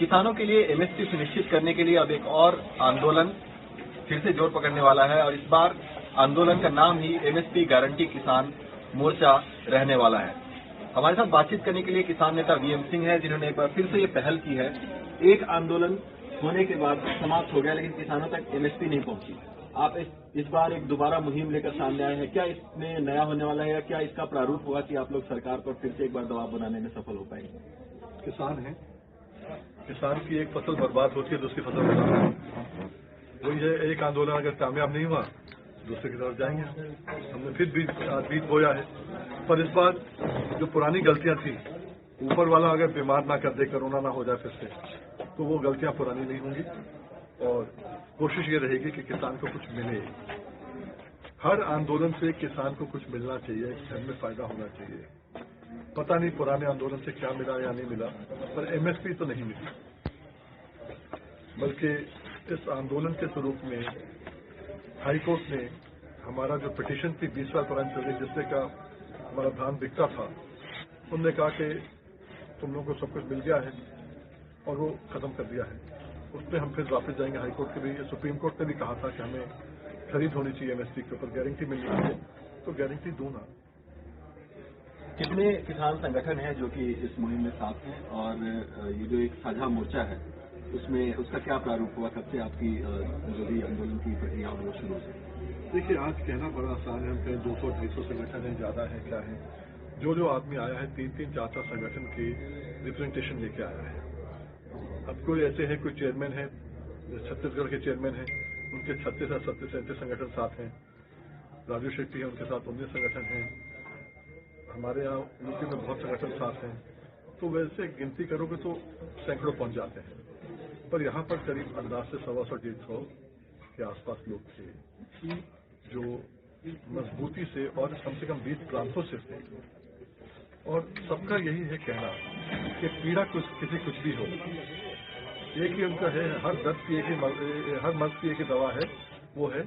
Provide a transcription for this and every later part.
किसानों के लिए एमएसपी सुनिश्चित करने के लिए अब एक और आंदोलन फिर से जोर पकड़ने वाला है और इस बार आंदोलन का नाम ही एमएसपी गारंटी किसान मोर्चा रहने वाला है। हमारे साथ बातचीत करने के लिए किसान नेता वीएम सिंह है, जिन्होंने एक बार फिर से ये पहल की है। एक आंदोलन होने के बाद समाप्त हो गया, लेकिन किसानों तक एमएसपी नहीं पहुंची। आप इस बार एक दोबारा मुहिम लेकर सामने आए हैं। क्या इसमें नया होने वाला है या क्या इसका प्रारूप होगा कि आप लोग सरकार पर फिर से एक बार दबाव बनाने में सफल हो पाएंगे? किसान है, किसान की एक फसल बर्बाद होती है, दूसरी फसल बर्बाद है। वही है, एक आंदोलन अगर कामयाब नहीं हुआ दूसरे की तरफ जाएंगे। हमने फिर बीज बोया है, पर इस बार जो पुरानी गलतियां थी, ऊपर वाला अगर बीमार ना कर दे, कोरोना ना हो जाए फिर से, तो वो गलतियां पुरानी नहीं होंगी और कोशिश ये रहेगी कि किसान को कुछ मिले। हर आंदोलन से किसान को कुछ मिलना चाहिए, घर में फायदा होना चाहिए। पता नहीं पुराने आंदोलन से क्या मिला या नहीं मिला, पर एमएसपी तो नहीं मिली। बल्कि इस आंदोलन के स्वरूप में हाईकोर्ट ने हमारा जो पिटीशन थी 20 साल पुरानी चल रही, जिससे का हमारा धान बिकता था, उनने कहा कि तुम लोगों को सब कुछ मिल गया है और वो खत्म कर दिया है। उस पर हम फिर वापस जाएंगे हाईकोर्ट के भी। सुप्रीम कोर्ट ने भी कहा था कि हमें खरीद होनी चाहिए एमएसपी के ऊपर, गारंटी मिलनी चाहिए, तो गारंटी दो ना। कितने किसान संगठन हैं जो कि इस मुहिम में साथ हैं और ये जो एक साझा मोर्चा है उसमें उसका क्या प्रारूप हुआ? कब से आपकी जो भी आंदोलन की प्रक्रिया वो शुरू से? देखिए, आज कहना बड़ा आसान है, हम कहें 200-250 संगठन है, ज्यादा है, क्या है। जो आदमी आया है 3-3, 4-4 संगठन की रिप्रेजेंटेशन लेके आया है। अब कोई ऐसे हैं, कोई चेयरमैन है, छत्तीसगढ़ के चेयरमैन हैं, उनके 36 या 37 संगठन साथ हैं। राजू शेट्टी है, उनके साथ 19 संगठन हैं। हमारे यहाँ यूपी में बहुत संगठन साथ हैं। तो वैसे गिनती करोगे तो सैकड़ों पहुंच जाते हैं, पर यहाँ पर करीब अंदाज से 100-150 के आसपास लोग थे जो मजबूती से और कम से कम 20 प्रांतों से थे। और सबका यही है कहना कि पीड़ा किसी कुछ भी हो, एक ही उनका है, हर दर्द की हर मर्ज की एक ही दवा है, वो है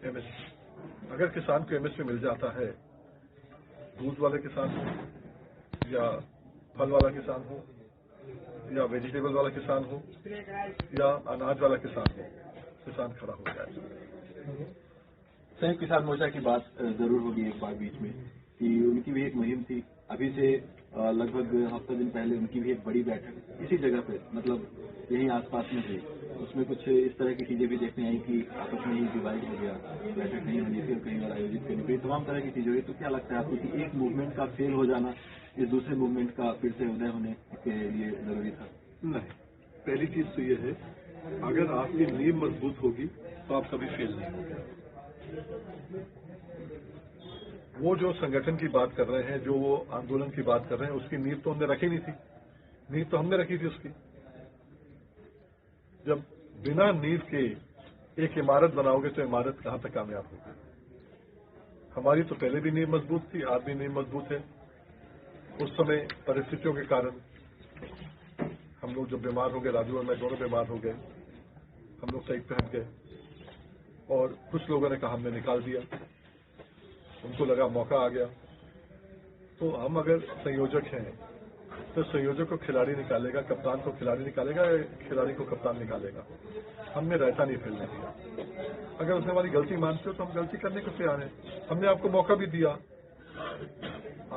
एमएसपी। अगर किसान को एमएसपी मिल जाता है, दूध वाले किसान हो या फल वाला किसान हो या वेजिटेबल वाला किसान हो या अनाज वाला किसान हो, किसान खड़ा हो जाए। संयुक्त किसान मोर्चा की बात जरूर होगी एक बार बीच में कि उनकी भी एक मुहिम थी। अभी से लगभग हफ्ता दिन पहले उनकी भी एक बड़ी बैठक इसी जगह पे, मतलब यहीं आसपास में थी। उसमें कुछ इस तरह की चीजें भी देखने आई कि आपस में ही डिवाइड हो गया, बैठक नहीं होनी थी और कहीं और आयोजित करनी पड़ी, तमाम तरह की चीजें हुई। तो क्या लगता है आपको कि एक मूवमेंट का फेल हो जाना इस दूसरे मूवमेंट का फिर से उदय होने के लिए जरूरी था? नहीं, पहली चीज तो ये है, अगर आपकी नींव मजबूत होगी तो आप कभी फेल नहीं होंगे। वो जो संगठन की बात कर रहे हैं, जो वो आंदोलन की बात कर रहे हैं, उसकी नींव तो हमने रखी नहीं थी। नींव तो हमने रखी थी उसकी। जब बिना नींव के एक इमारत बनाओगे तो इमारत कहां तक कामयाब होगी? हमारी तो पहले भी नींव मजबूत थी, आज भी नींव मजबूत है। उस समय परिस्थितियों के कारण हम लोग जब बीमार हो गए, राजू और मैं दोनों बीमार हो गए, हम लोग साइड पे हट गए और कुछ लोगों ने कहा हमने निकाल दिया, उनको लगा मौका आ गया। तो हम अगर संयोजक हैं तो संयोजक को खिलाड़ी निकालेगा, कप्तान को खिलाड़ी निकालेगा, खिलाड़ी को कप्तान निकालेगा। हमने रायता नहीं फैलने दिया। अगर उसने हमारी गलती मानते हो तो हम गलती करने को तैयार हैं। हमने आपको मौका भी दिया।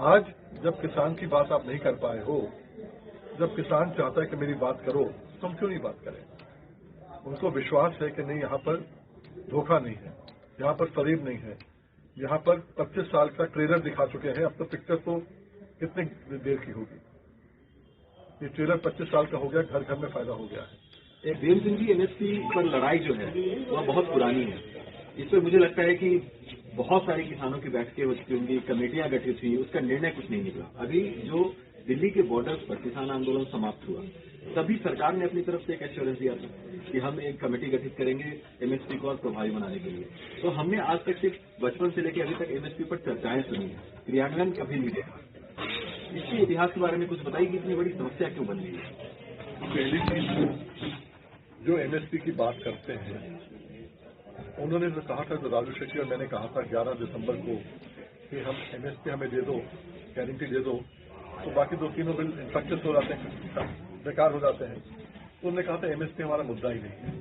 आज जब किसान की बात आप नहीं कर पाए हो, जब किसान चाहता है कि मेरी बात करो, तो हम क्यों नहीं बात करें? उनको विश्वास है कि नहीं, यहाँ पर धोखा नहीं है, यहाँ पर फरेब नहीं है, यहाँ पर 25 साल का ट्रेलर दिखा चुके हैं। अब तो पिक्चर तो कितने देर की होगी, ये ट्रेलर 25 साल का हो गया, घर घर में फायदा हो गया है। एक वीएम सिंह जी, एमएसपी पर लड़ाई जो है वह बहुत पुरानी है। इस पर मुझे लगता है कि बहुत सारे किसानों की बैठकें हो चुकी होंगी, कमेटियां गठित हुई, उसका निर्णय कुछ नहीं निकला। अभी जो दिल्ली के बॉर्डर्स पर किसान आंदोलन समाप्त हुआ, तभी सरकार ने अपनी तरफ से एक एश्योरेंस दिया था कि हम एक कमेटी गठित करेंगे एमएसपी को और प्रभावी बनाने के लिए। तो हमने आज तक सिर्फ बचपन से लेकर अभी तक एमएसपी पर चर्चाएं सुनी है, क्रियान्वयन कभी नहीं देखा। इसके इतिहास के बारे में कुछ बताइए कि इतनी बड़ी समस्या क्यों बन गई है? पहली चीज, जो एमएसपी की बात करते हैं, उन्होंने जो कहा था, जो राजू शेट्टी और मैंने कहा था 11 दिसंबर को कि हम एमएसपी हमें दे दो, गारंटी दे दो, तो बाकी 2-3 बिल इन्फ्रक्चर्स हो जाते हैं, बेकार हो जाते हैं। तो उन्होंने कहा था एमएसपी हमारा मुद्दा ही नहीं है।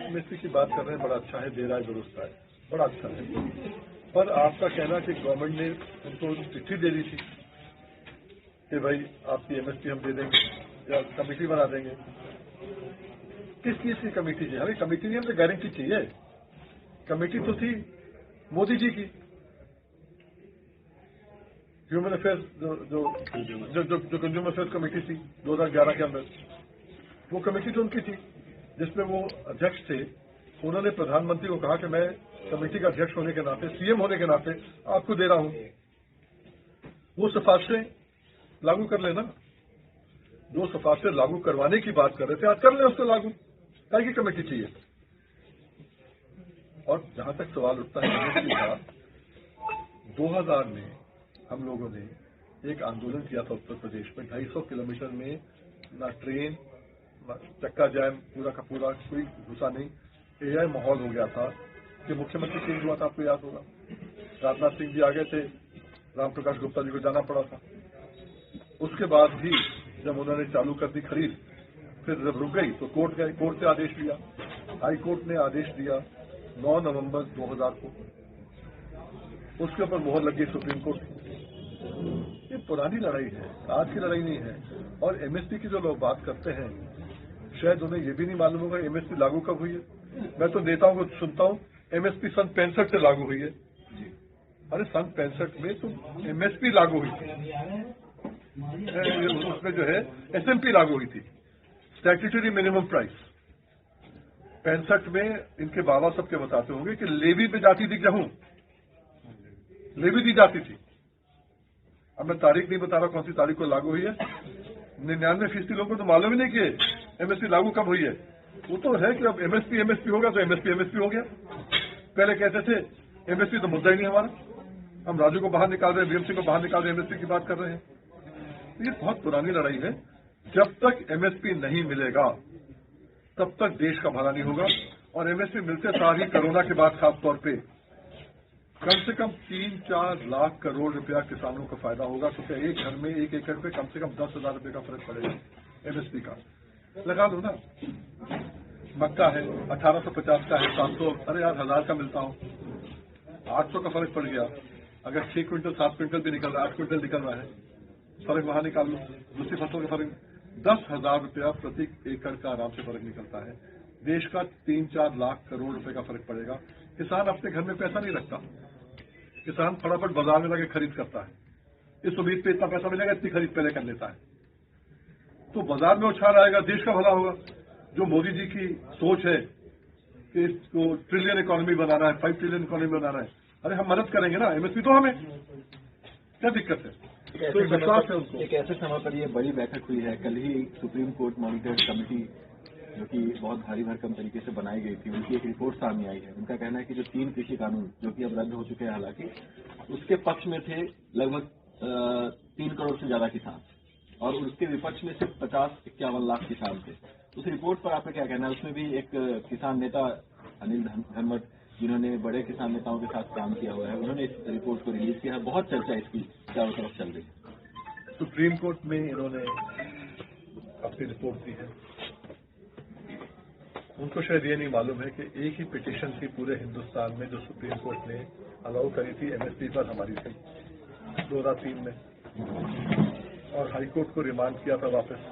एमएसपी की बात कर रहे हैं, बड़ा अच्छा है, दे रहा है, दुरुस्त है, बड़ा अच्छा है। पर आपका कहना कि गवर्नमेंट ने उनको चिट्ठी दे दी थी कि भाई आपकी एमएसपी हम दे देंगे या कमेटी बना देंगे। किस चीज की कमेटी थी? हमें कमेटी नहीं, हमें गारंटी चाहिए। कमेटी तो थी मोदी जी की, ह्यूमन अफेयर्स जो कंज्यूमर अफेयर्स कमेटी थी 2011 के अंदर, वो कमेटी तो उनकी थी जिसमें वो अध्यक्ष थे। उन्होंने प्रधानमंत्री को कहा कि मैं कमेटी का अध्यक्ष होने के नाते, सीएम होने के नाते आपको दे रहा हूं, वो सिफारिशें लागू कर लेना। जो सिफारिशें लागू करवाने की बात कर रहे थे, आज कर लें उसको लागू, काय की कमेटी चाहिए। और जहां तक सवाल उठता है एमएसपी का, 2000 में हम लोगों ने एक आंदोलन किया था उत्तर प्रदेश में, 250 किलोमीटर में ना ट्रेन, चक्का जाम, पूरा का पूरा, कोई घुसा नहीं। एआई माहौल हो गया था कि मुख्यमंत्री चेंज हुआ था, आपको याद होगा। राजनाथ सिंह जी आ गए थे, राम प्रकाश गुप्ता जी को जाना पड़ा था। उसके बाद भी जब उन्होंने चालू कर दी खरीद, फिर जब रुक गई तो कोर्ट गए, कोर्ट से आदेश लिया, हाई कोर्ट ने आदेश दिया 9 नवंबर 2000 को, उसके ऊपर मोहर लगी सुप्रीम कोर्ट। ये पुरानी लड़ाई है, आज की लड़ाई नहीं है। और एमएसपी की जो लोग बात करते हैं, शायद उन्हें ये भी नहीं मालूम होगा एमएसपी लागू कब हुई है। मैं तो नेताओं को सुनता हूं एमएसपी सन 65 से लागू हुई है। अरे सन 65 में तो एमएसपी लागू हुई थी, उसमें जो है एसएमपी लागू हुई थी, स्टैट्यूटरी मिनिमम प्राइस। 65 में इनके बाबा सबके बताते होंगे कि लेवी पे जाती थी गेहूं, लेवी दी जाती थी। अब मैं तारीख नहीं बता रहा कौन सी तारीख को लागू हुई है। 99% लोगों को तो मालूम ही नहीं कि एमएसपी लागू कब हुई है। वो तो है कि अब एमएसपी होगा तो एमएसपी हो गया। पहले कहते थे एमएसपी तो मुद्दा ही नहीं हमारा, हम राजू को बाहर निकाल रहे हैं, बीएमसी को बाहर निकाल रहे हैं, एमएसपी की बात कर रहे हैं। ये बहुत पुरानी लड़ाई है। जब तक एमएसपी नहीं मिलेगा तब तक देश का भला नहीं होगा। और एमएसपी मिलते साथ ही कोरोना के बाद खासतौर पे कम से कम 3-4 लाख करोड़ रुपया किसानों को फायदा होगा। तो एक घर में 1 एकड़ पे कम से कम 10,000 रुपये का फर्क पड़ेगा एमएसपी का। लगा लो ना, मक्का है 1850 का है, 700, अरे यार 1000 का मिलता हूं, 800 का फर्क पड़ गया। अगर 6 क्विंटल 7 क्विंटल भी निकल रहा है, 8 क्विंटल निकल रहा है, फर्क वहां निकाल लो। दूसरी फसल का फर्क 10,000 रुपया प्रति एकड़ का आराम से फर्क निकलता है। देश का 3-4 लाख करोड़ रुपए का फर्क पड़ेगा। किसान अपने घर में पैसा नहीं रखता, किसान फटाफट बाजार में जाके खरीद करता है, इस उम्मीद पे इतना पैसा मिलेगा, इतनी खरीद पहले कर लेता है, तो बाजार में उछाल आएगा, देश का भला होगा। जो मोदी जी की सोच है कि इसको ट्रिलियन इकोनॉमी बनाना है, 5 ट्रिलियन इकोनॉमी बनाना है, अरे हम मदद करेंगे ना, एमएसपी तो हमें, क्या दिक्कत है? तो विश्वास है उनको। एक ऐसे समय पर ये बड़ी बैठक हुई है, कल ही सुप्रीम कोर्ट मॉनिटर्ड कमेटी जो कि बहुत भारी भरकम तरीके से बनाई गई थी, उनकी एक रिपोर्ट सामने आई है। उनका कहना है कि जो 3 कृषि कानून जो कि अब रद्द हो चुके हैं, हालांकि उसके पक्ष में थे लगभग 3 करोड़ से ज्यादा किसान और उसके विपक्ष में सिर्फ 50-51 लाख किसान थे। उस रिपोर्ट पर आपका क्या कहना है? उसमें भी एक किसान नेता अनिल धनवट, जिन्होंने बड़े किसान नेताओं के साथ काम किया हुआ है, उन्होंने इस रिपोर्ट को रिलीज किया है। बहुत चर्चा इसकी चारों तरफ चल रही है। सुप्रीम कोर्ट में इन्होंने अपनी रिपोर्ट दी है। उनको शायद ये नहीं मालूम है कि एक ही पिटीशन थी पूरे हिंदुस्तान में जो सुप्रीम कोर्ट ने अलाउ करी थी एमएसपी पर हमारी थी 2003 में, और हाई कोर्ट को रिमांड किया था वापस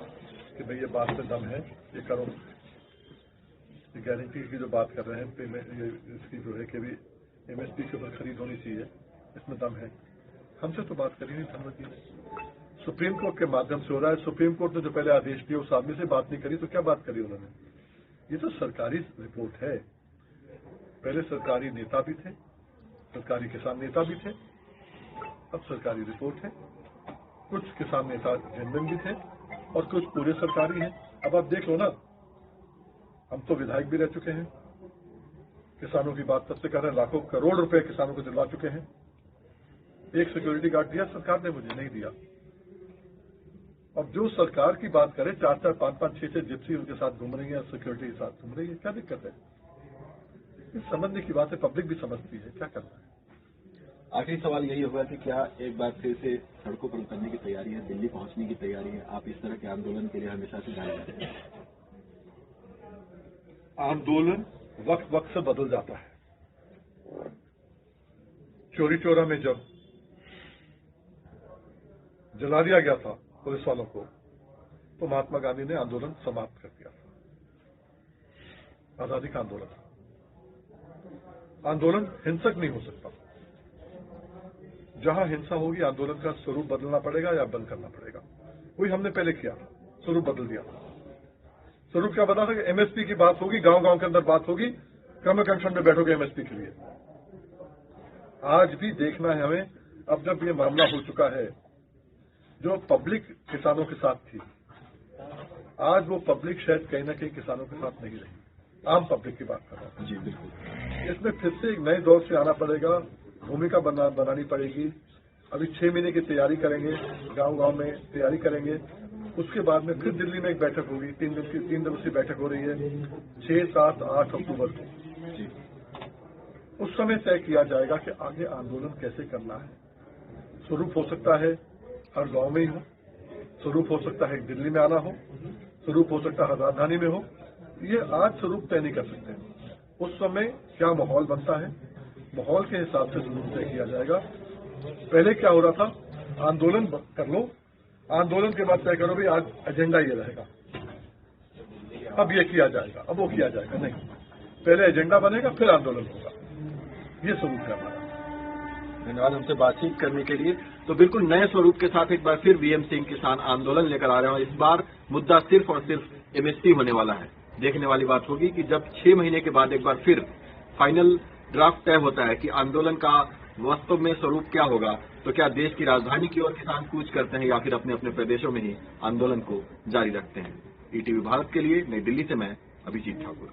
कि भाई ये बात में दम है, ये करो। ये गारंटी की जो बात कर रहे हैं पेमेंट, ये इसकी जो है कि भी एमएसपी के ऊपर खरीद होनी चाहिए, इसमें दम है। हमसे तो बात करी नहीं धनवत जी ने, सुप्रीम कोर्ट के माध्यम से हो रहा है। सुप्रीम कोर्ट ने जो पहले आदेश दिया उस आदमी से बात नहीं करी, तो क्या बात करी उन्होंने? ये तो सरकारी रिपोर्ट है। पहले सरकारी नेता भी थे, सरकारी किसान नेता भी थे, अब सरकारी रिपोर्ट है। कुछ किसान नेता जेन्युइन भी थे और कुछ पूरे सरकारी हैं। अब आप देख लो ना, हम तो विधायक भी रह चुके हैं, किसानों की बात सबसे कर रहे हैं, लाखों करोड़ रुपए किसानों को दिलवा चुके हैं। एक सिक्योरिटी गार्ड दिया सरकार ने, मुझे नहीं दिया। अब जो सरकार की बात करे, 4-4, 5-5, 6-6 जिप्सी उनके साथ घूम रही है, सिक्योरिटी के साथ घूम रही है, क्या दिक्कत है? समझने की बात है, पब्लिक भी समझती है, क्या करना है। आखिरी सवाल यही होगा कि क्या एक बार फिर से सड़कों पर उतरने की तैयारी है, दिल्ली पहुंचने की तैयारी है? आप इस तरह के आंदोलन के लिए हमेशा से जाने जाते हैं। आंदोलन वक्त वक्त से बदल जाता है। चोरी चोरा में जब जला दिया गया था पुलिस वालों को, तो महात्मा गांधी ने आंदोलन समाप्त कर दिया था। आजादी का आंदोलन था। आंदोलन हिंसक नहीं हो सकता। जहां हिंसा होगी आंदोलन का स्वरूप बदलना पड़ेगा या बंद करना पड़ेगा। वही हमने पहले किया, स्वरूप बदल दिया। स्वरूप क्या बता था कि एमएसपी की बात होगी, गांव गांव के अंदर बात होगी, क्रम कनेक्शन में बैठोगे एमएसपी के लिए। आज भी देखना है हमें, अब जब ये मामला हो चुका है, जो पब्लिक किसानों के साथ थी, आज वो पब्लिक शायद कहीं ना कहीं किसानों के साथ नहीं रही। आम पब्लिक की बात कर रहा हूं। जी बिल्कुल। इसमें फिर से एक नए दौर से आना पड़ेगा, भूमिका बनानी पड़ेगी। अभी 6 महीने की तैयारी करेंगे, गांव-गांव में तैयारी करेंगे। उसके बाद में फिर दिल्ली में एक बैठक होगी, 3 दिवसीय बैठक हो रही है 6, 7, 8 अक्टूबर को। उस समय तय किया जाएगा कि आगे आंदोलन कैसे करना है। स्वरूप हो सकता है हर गांव में ही हो, स्वरूप हो सकता है दिल्ली में आना हो, स्वरूप हो सकता है राजधानी में हो। ये आज स्वरूप तय नहीं कर सकते। उस समय क्या माहौल बनता है, माहौल के हिसाब से स्वरूप तय किया जाएगा। पहले क्या हो रहा था, आंदोलन कर लो, आंदोलन के बाद तय करो भी आज एजेंडा ये रहेगा, अब ये किया जाएगा, अब वो किया जाएगा। नहीं, पहले एजेंडा बनेगा फिर आंदोलन होगा। ये स्वरूप है हमारा। धन्यवाद हमसे बातचीत करने के लिए। तो बिल्कुल नए स्वरूप के साथ एक बार फिर वीएम सिंह किसान आंदोलन लेकर आ रहे हैं। इस बार मुद्दा सिर्फ और सिर्फ एमएसपी होने वाला है। देखने वाली बात होगी कि जब 6 महीने के बाद एक बार फिर फाइनल ड्राफ्ट तय होता है कि आंदोलन का वास्तव में स्वरूप क्या होगा, तो क्या देश की राजधानी की ओर किसान कूच करते हैं या फिर अपने अपने प्रदेशों में ही आंदोलन को जारी रखते हैं। ईटीवी भारत के लिए नई दिल्ली से मैं अभिजीत ठाकुर।